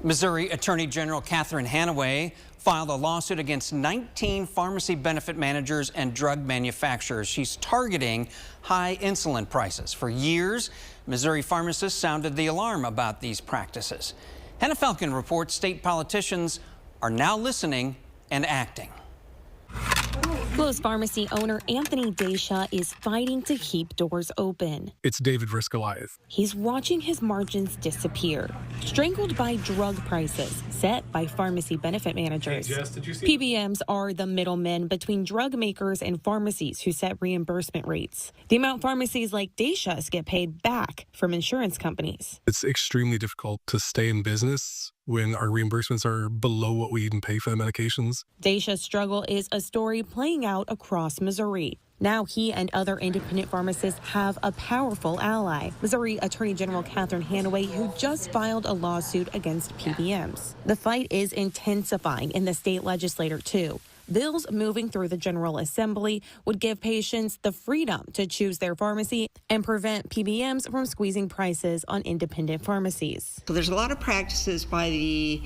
Missouri Attorney General Catherine Hanaway filed a lawsuit against 19 pharmacy benefit managers and drug manufacturers. She's targeting high insulin prices. For years, Missouri pharmacists sounded the alarm about these practices. Hannah Falcon reports state politicians are now listening and acting. Close pharmacy owner Anthony Dacia is fighting to keep doors open. It's David Goliath. He's watching his margins disappear, strangled by drug prices set by pharmacy benefit managers. Hey, Jess, did you see PBMs are the middlemen between drug makers and pharmacies who set reimbursement rates. The amount pharmacies like Dacia's get paid back from insurance companies. It's extremely difficult to stay in business when our reimbursements are below what we even pay for the medications. Dacia's struggle is a story playing out across Missouri. Now he and other independent pharmacists have a powerful ally, Missouri Attorney General Catherine Hanaway, who just filed a lawsuit against PBMs. The fight is intensifying in the state legislature, too. Bills moving through the General Assembly would give patients the freedom to choose their pharmacy and prevent PBMs from squeezing prices on independent pharmacies. So there's a lot of practices by the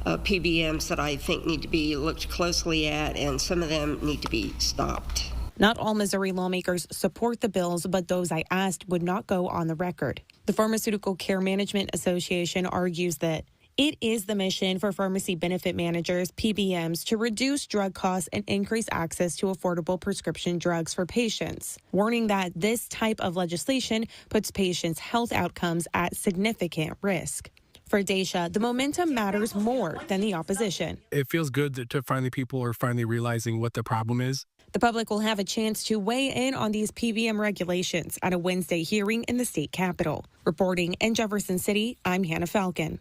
PBMs that I think need to be looked closely at, and some of them need to be stopped. Not all Missouri lawmakers support the bills, but those I asked would not go on the record. The Pharmaceutical Care Management Association argues that it is the mission for pharmacy benefit managers, PBMs, to reduce drug costs and increase access to affordable prescription drugs for patients, warning that this type of legislation puts patients' health outcomes at significant risk. For Dacia, the momentum matters more than the opposition. It feels good that people are finally realizing what the problem is. The public will have a chance to weigh in on these PBM regulations at a Wednesday hearing in the state capitol. Reporting in Jefferson City, I'm Hannah Falcon.